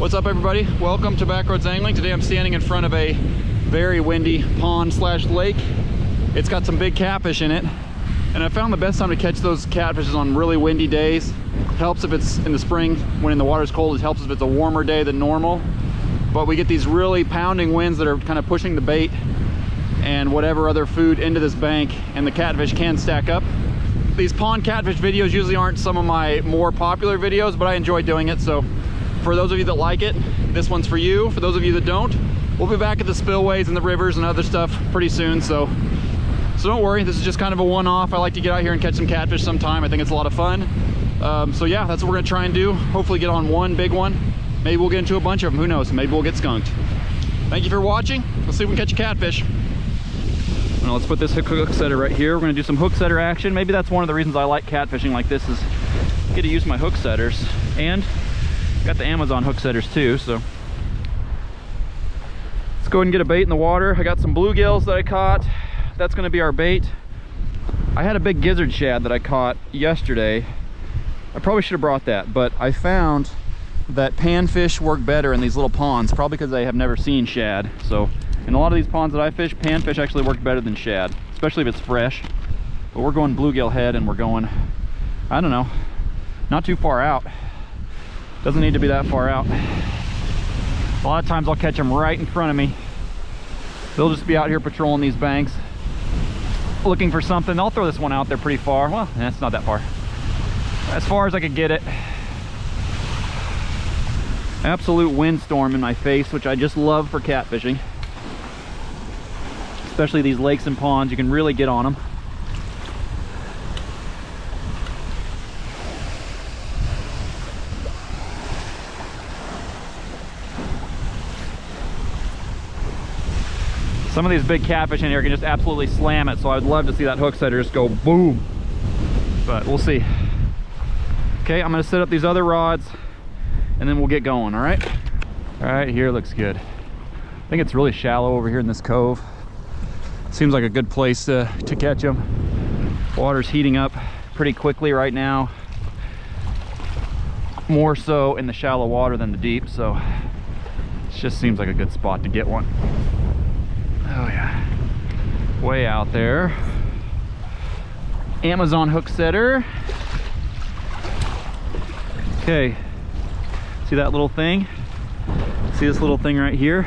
What's up, everybody? Welcome to Backroads Angling. Today I'm standing in front of a very windy pond slash lake. It's got some big catfish in it, and I found the best time to catch those catfish is on really windy days. It helps if it's in the spring when the water's cold. It helps if it's a warmer day than normal, but we get these really pounding winds that are kind of pushing the bait and whatever other food into this bank, and the catfish can stack up. These pond catfish videos usually aren't some of my more popular videos, but I enjoy doing it. So for those of you that like it, this one's for you. For those of you that don't, we'll be back at the spillways and the rivers and other stuff pretty soon. So don't worry, this is just kind of a one-off. I like to get out here and catch some catfish sometime. I think it's a lot of fun. So yeah, that's what we're gonna try and do. Hopefully get on one big one. Maybe we'll get into a bunch of them, who knows? Maybe we'll get skunked. Thank you for watching. Let's see if we can catch a catfish. Now let's put this hook setter right here. We're gonna do some hook setter action. Maybe that's one of the reasons I like catfishing like this, is I get to use my hook setters, and got the Amazon hook setters too. So let's go ahead and get a bait in the water. I got some bluegills that I caught. That's gonna be our bait. I had a big gizzard shad that I caught yesterday. I probably should have brought that, but I found that panfish work better in these little ponds, probably because they have never seen shad. So in a lot of these ponds that I fish, panfish actually work better than shad, especially if it's fresh. But we're going bluegill head, and we're going, I don't know, not too far out. Doesn't need to be that far out. A lot of times I'll catch them right in front of me. They'll just be out here patrolling these banks, looking for something. I'll throw this one out there pretty far. Well, it's not that far. As far as I could get it. Absolute windstorm in my face, which I just love for catfishing. Especially these lakes and ponds, you can really get on them. Some of these big catfish in here can just absolutely slam it, so I would love to see that hook setter just go boom. But we'll see. Okay, I'm gonna set up these other rods and then we'll get going, all right? All right, here looks good. I think it's really shallow over here in this cove. Seems like a good place to catch them. Water's heating up pretty quickly right now. More so in the shallow water than the deep, so it just seems like a good spot to get one. Oh yeah, way out there. Amazon hook setter. Okay, see that little thing? See this little thing right here?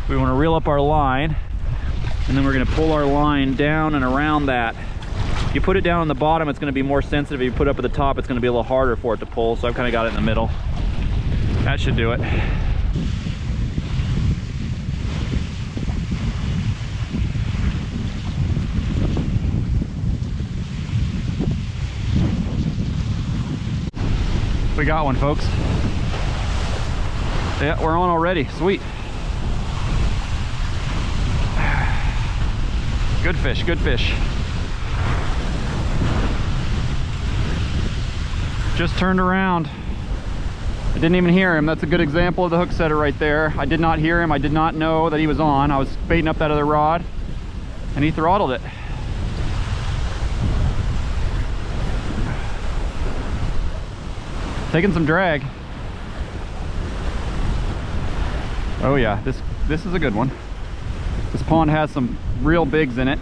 We want to reel up our line, and then we're going to pull our line down and around that. If you put it down on the bottom, it's going to be more sensitive. If you put it up at the top, it's going to be a little harder for it to pull. So I've kind of got it in the middle. That should do it. We got one, folks. Yeah, we're on already. Sweet. Good fish, good fish. Just turned around. I didn't even hear him. That's a good example of the hook setter right there. I did not hear him. I did not know that he was on. I was baiting up that other rod, and he throttled it. Taking some drag. Oh yeah, this is a good one. This pond has some real bigs in it.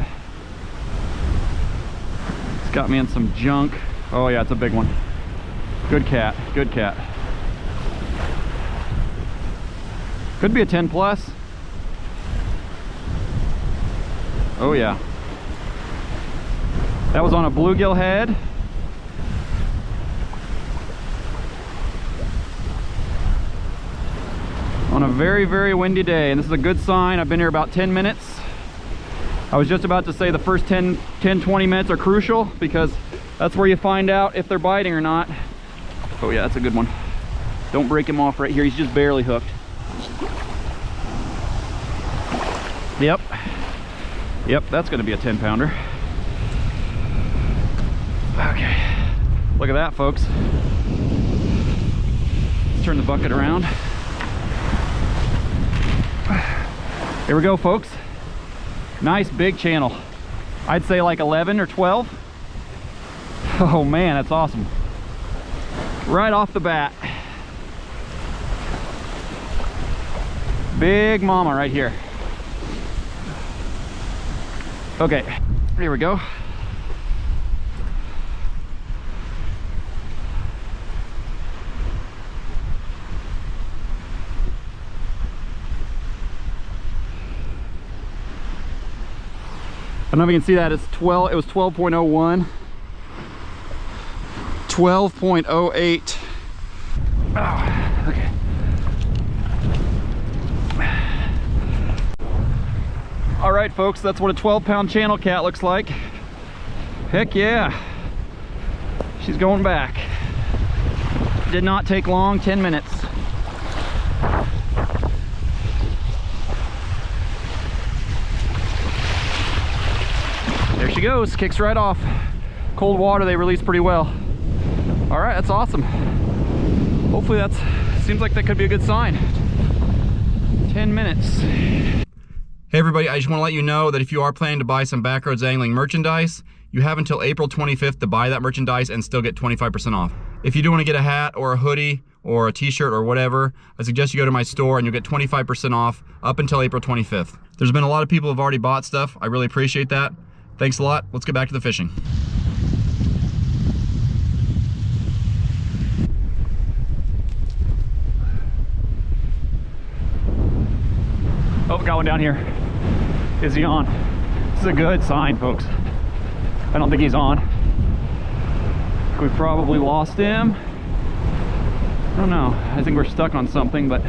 It's got me in some junk. Oh yeah, it's a big one. Good cat, good cat. Could be a 10 plus. Oh yeah. That was on a bluegill head. On a very, very windy day, and this is a good sign. I've been here about 10 minutes. I was just about to say the first 10-20 minutes are crucial, because that's where you find out if they're biting or not. Oh yeah, that's a good one. Don't break him off right here. He's just barely hooked. Yep, that's gonna be a 10-pounder. Okay, look at that, folks. Let's turn the bucket around. Here we go, folks. Nice big channel. I'd say like 11 or 12. Oh man, that's awesome. Right off the bat. Big mama right here. Okay, here we go. I don't know if you can see that. It's 12. It was 12.01. 12.08. Oh, okay. All right, folks, that's what a 12-pound channel cat looks like. Heck yeah. She's going back. Did not take long, 10 minutes. There she goes, kicks right off. Cold water, they release pretty well. All right, that's awesome. Hopefully seems like that could be a good sign. 10 minutes. Hey everybody, I just want to let you know that if you are planning to buy some Backroads Angling merchandise, you have until April 25th to buy that merchandise and still get 25% off. If you do want to get a hat or a hoodie or a t-shirt or whatever, I suggest you go to my store and you'll get 25% off up until April 25th. There's been a lot of people who have already bought stuff. I really appreciate that. Thanks a lot. Let's get back to the fishing. Oh, got one down here. Is he on? This is a good sign, folks. I don't think he's on. We probably lost him. I don't know. I think we're stuck on something, but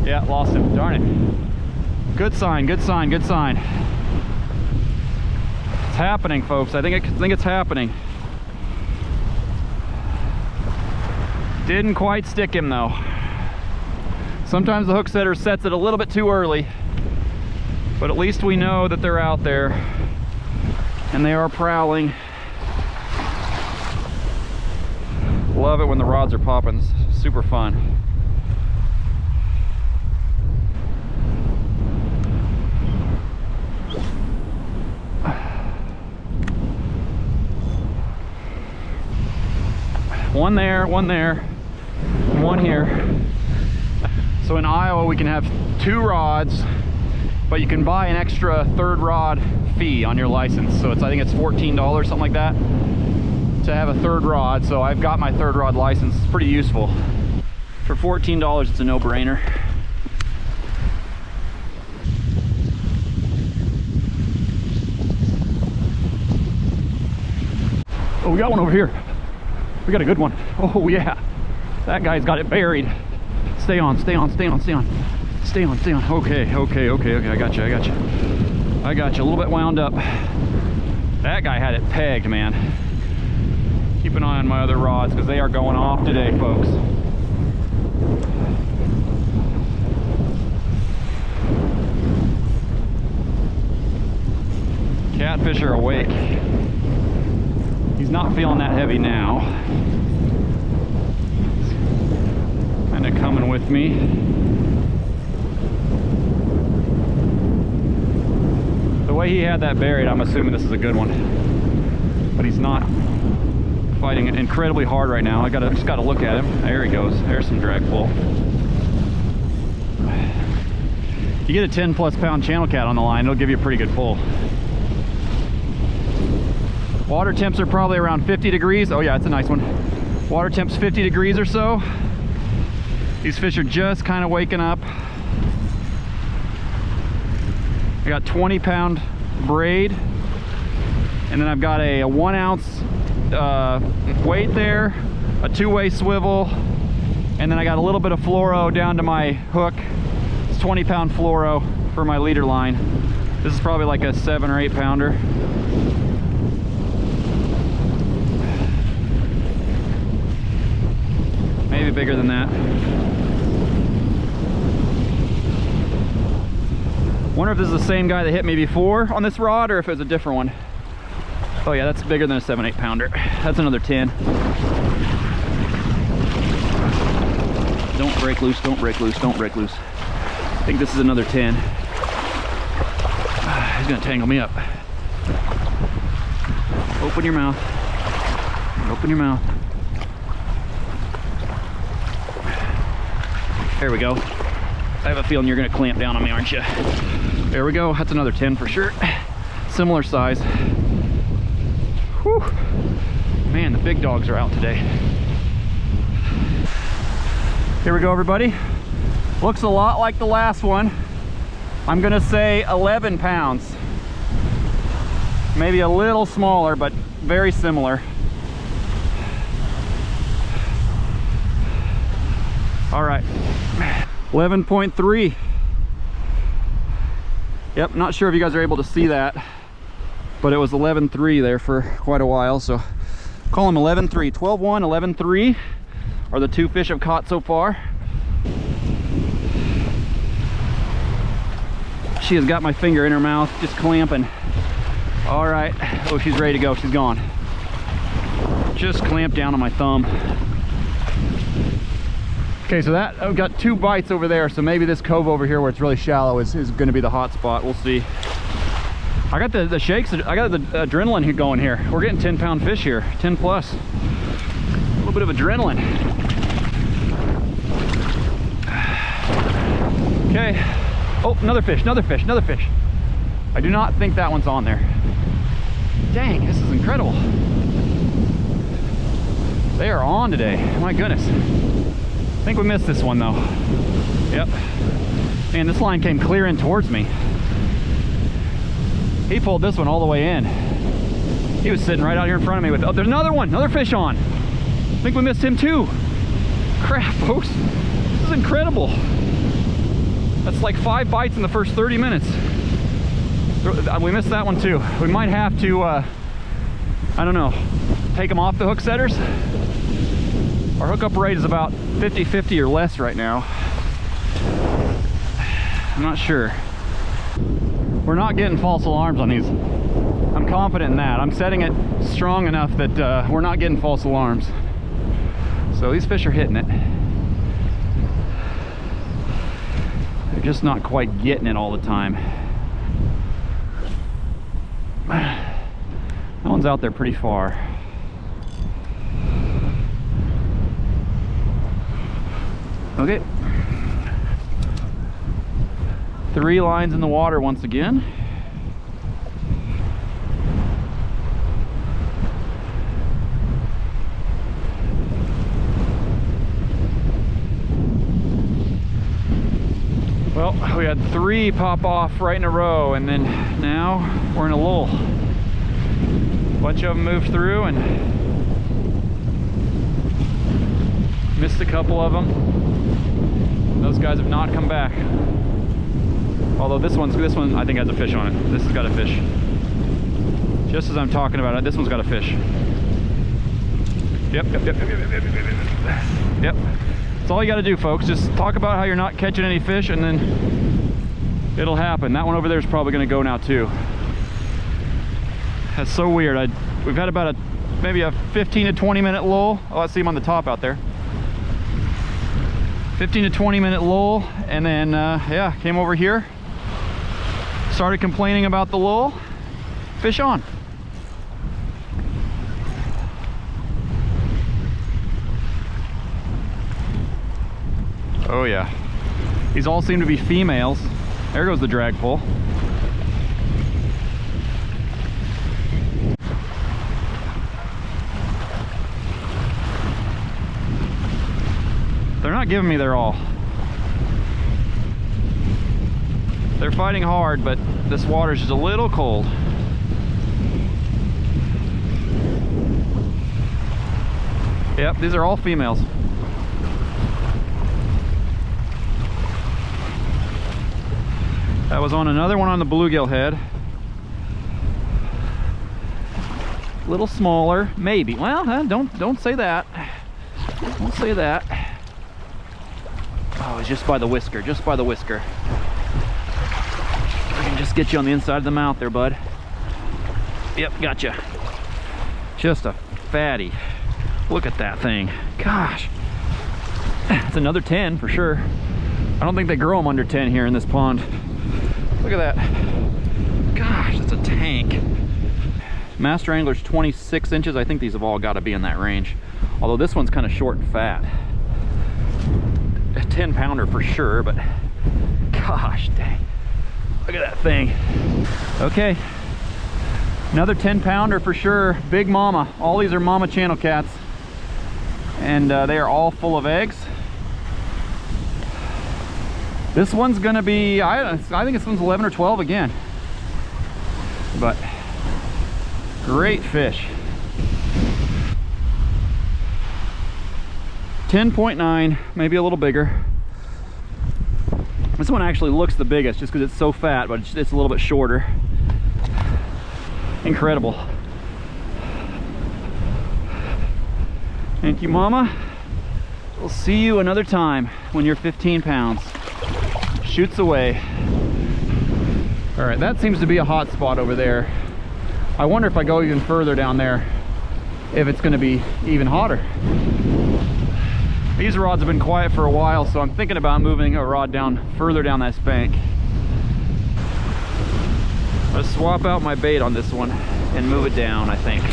yeah, lost him. Darn it. Good sign, good sign, good sign. It's happening, folks. I think it's happening. Didn't quite stick him though. Sometimes the hook setter sets it a little bit too early, but at least we know that they're out there and they are prowling. Love it when the rods are popping. It's super fun. One there, and one here. So in Iowa we can have 2 rods, but you can buy an extra 3rd rod fee on your license. So I think it's $14, something like that, to have a 3rd rod. So I've got my 3rd rod license. It's pretty useful. For $14, it's a no-brainer. Oh, we got one over here. We got a good one. Oh yeah, that guy's got it buried. Stay on, stay on, stay on, stay on. Stay on, stay on. Okay, okay, okay, okay. I got you, I got you. I got you. A little bit wound up. That guy had it pegged, man. Keep an eye on my other rods because they are going off today, folks. Catfish are awake. He's not feeling that heavy now. Kind of coming with me. The way he had that buried, I'm assuming this is a good one. But he's not fighting it incredibly hard right now. Just gotta look at him. There he goes. There's some drag pull. If you get a 10+ pound channel cat on the line, it'll give you a pretty good pull. Water temps are probably around 50 degrees. Oh yeah, it's a nice one. Water temps 50 degrees or so. These fish are just kind of waking up. I got 20-pound braid, and then I've got a 1 ounce weight there, a 2-way swivel, and then I got a little bit of fluoro down to my hook. It's 20-pound fluoro for my leader line. This is probably like a 7 or 8 pounder. Maybe bigger than that. Wonder if this is the same guy that hit me before on this rod or if it was a different one. Oh yeah, that's bigger than a 7, 8 pounder. That's another 10. Don't break loose, don't break loose, don't break loose. I think this is another 10. He's gonna tangle me up. Open your mouth. Open your mouth. There we go. I have a feeling you're gonna clamp down on me, aren't you? There we go. That's another 10 for sure. Similar size. Whew. Man, the big dogs are out today. Here we go, everybody. Looks a lot like the last one. I'm gonna say 11 pounds. Maybe a little smaller, but very similar. All right, 11.3. Yep, not sure if you guys are able to see that, but it was 11.3 there for quite a while, so call them 11.3. 12.1, 11.3 are the two fish I've caught so far. She has got my finger in her mouth, just clamping. All right, oh, she's ready to go, she's gone. Just clamped down on my thumb. Okay, so that, I've got 2 bites over there, so maybe this cove over here where it's really shallow is going to be the hot spot. We'll see. I got the shakes, I got the adrenaline here going here. We're getting 10-pound fish here, 10 plus. A little bit of adrenaline. Okay. Oh, another fish, another fish, another fish. I do not think that one's on there. Dang, this is incredible. They are on today, my goodness. I think we missed this one though. Yep. Man, this line came clear in towards me. He pulled this one all the way in. He was sitting right out here in front of me with, oh, there's another one, another fish on. I think we missed him too. Crap, folks. This is incredible. That's like 5 bites in the first 30 minutes. We missed that one too. We might have to, I don't know, take them off the hook setters. Our hookup rate is about 50-50 or less right now. I'm not sure. We're not getting false alarms on these. I'm confident in that. I'm setting it strong enough that we're not getting false alarms. So these fish are hitting it. They're just not quite getting it all the time. That one's out there pretty far. Okay. 3 lines in the water once again. Well, we had 3 pop off right in a row, and then now we're in a lull. A bunch of them moved through and missed a couple of them. Those guys have not come back. Although this one I think has a fish on it. This has got a fish. Just as I'm talking about it, this one's got a fish. Yep. That's all you got to do, folks. Just talk about how you're not catching any fish, and then it'll happen. That one over there is probably going to go now too. That's so weird. We've had about maybe a 15 to 20 minute lull. Oh, I see him on the top out there. 15 to 20 minute lull, and then yeah, came over here, started complaining about the lull, fish on. Oh yeah, these all seem to be females. There goes the drag pull. They're not giving me their all. They're fighting hard, but this water's just a little cold. Yep, these are all females. That was on another one on the bluegill head. A little smaller, maybe. Well, don't say that. Don't say that. Oh, it's just by the whisker, just by the whisker. I can just get you on the inside of the mouth there, bud. Yep, gotcha. Just a fatty. Look at that thing. Gosh. It's another 10 for sure. I don't think they grow them under 10 here in this pond. Look at that. Gosh, that's a tank. Master Angler's 26 inches. I think these have all got to be in that range. Although this one's kind of short and fat. 10 pounder for sure, but gosh dang, look at that thing. Okay, another 10 pounder for sure. Big mama. All these are mama channel cats, and they are all full of eggs. This one's gonna be, I think this one's 11 or 12 again, but great fish. 10.9, maybe a little bigger. This one actually looks the biggest just because it's so fat, but it's a little bit shorter. Incredible. Thank you, mama. We'll see you another time when you're 15 pounds. Shoots away. All right, that seems to be a hot spot over there. I wonder if I go even further down there, if it's gonna be even hotter. These rods have been quiet for a while, so I'm thinking about moving a rod down further down this bank. Let's swap out my bait on this one and move it down, I think.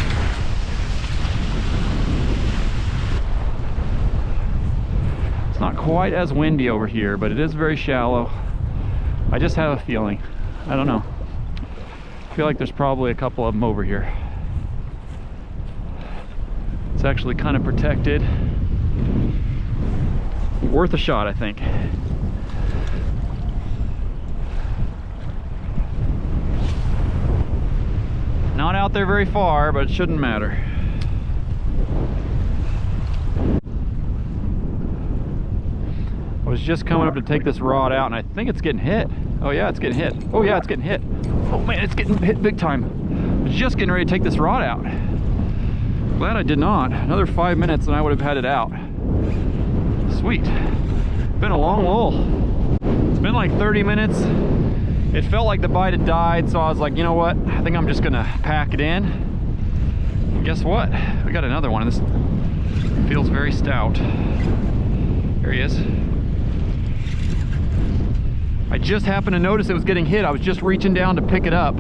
It's not quite as windy over here, but it is very shallow. I just have a feeling. I don't know. I feel like there's probably a couple of them over here. It's actually kind of protected. Worth a shot, I think. Not out there very far, but it shouldn't matter. I was just coming up to take this rod out, and I think it's getting hit. Oh yeah, it's getting hit. Oh yeah, it's getting hit. Oh man, it's getting hit big time. I was just getting ready to take this rod out. Glad I did not. Another 5 minutes and I would have had it out. Sweet. Been a long lull. It's been like 30 minutes. It felt like the bite had died, so I was like, you know what? I think I'm just gonna pack it in. And guess what? We got another one. This feels very stout. There he is. I just happened to notice it was getting hit. I was just reaching down to pick it up.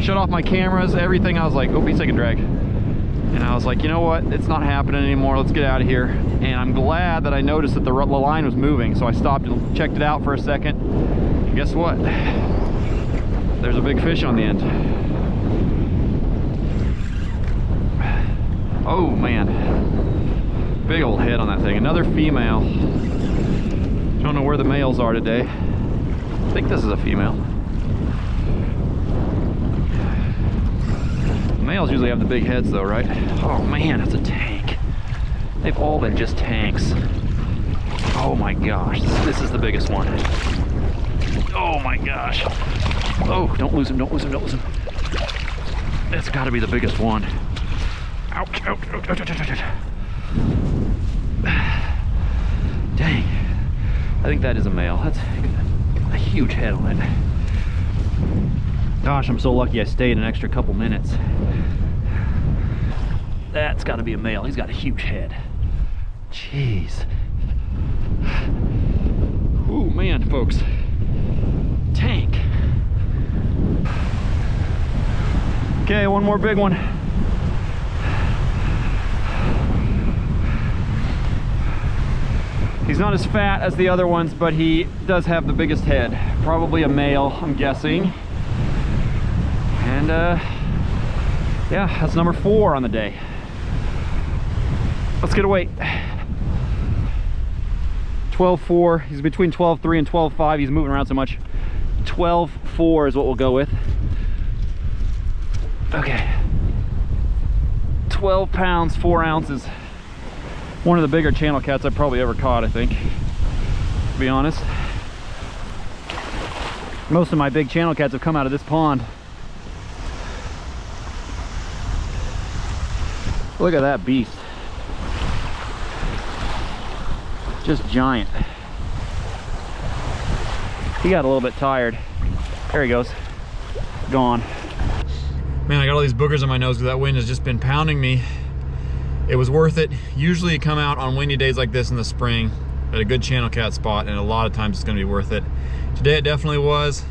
Shut off my cameras, everything. I was like, oh, he's taking drag. And I was like, you know what? It's not happening anymore. Let's get out of here. And I'm glad that I noticed that the line was moving. So I stopped and checked it out for a second. And guess what? There's a big fish on the end. Oh man. Big old head on that thing. Another female. Don't know where the males are today. I think this is a female. Males usually have the big heads though, right? Oh man, that's a tank. They've all been just tanks. Oh my gosh, this is the biggest one. Oh my gosh. Oh, don't lose him, don't lose him, don't lose him. That's gotta be the biggest one. Ouch, ouch, ouch, ouch, ouch, ouch, ouch. Dang. I think that is a male. That's a huge head on it. Gosh, I'm so lucky I stayed an extra couple minutes. That's got to be a male. He's got a huge head. Jeez. Ooh, man, folks. Tank. Okay, one more big one. He's not as fat as the other ones, but he does have the biggest head. Probably a male, I'm guessing. And yeah, that's number 4 on the day. Let's get a weight. 12.4. He's between 12.3 and 12.5. He's moving around so much. 12.4 is what we'll go with. Okay. 12 pounds, 4 ounces. One of the bigger channel cats I've probably ever caught, I think, to be honest. Most of my big channel cats have come out of this pond. Look at that beast. Just giant. He got a little bit tired. There he goes. Gone. Man, I got all these boogers on my nose because that wind has just been pounding me. It was worth it. Usually you come out on windy days like this in the spring at a good channel cat spot, and a lot of times it's gonna be worth it. Today it definitely was.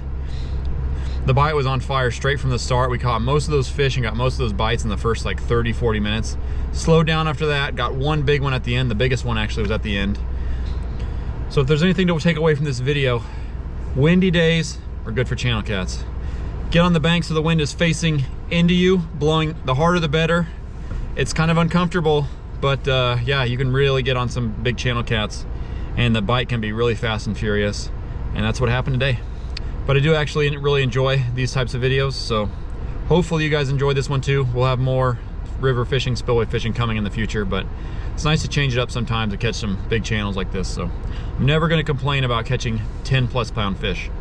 The bite was on fire straight from the start. We caught most of those fish and got most of those bites in the first like 30-40 minutes. Slowed down after that, got one big one at the end. The biggest one actually was at the end. So if there's anything to take away from this video, windy days are good for channel cats. Get on the bank so the wind is facing into you, blowing, the harder the better. It's kind of uncomfortable, but yeah, you can really get on some big channel cats, and the bite can be really fast and furious, and that's what happened today. But I do actually really enjoy these types of videos, so hopefully you guys enjoyed this one too. We'll have more river fishing, spillway fishing coming in the future, but it's nice to change it up sometimes to catch some big channels like this. So I'm never going to complain about catching 10+ pound fish.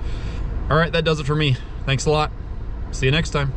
All right, that does it for me. Thanks a lot. See you next time.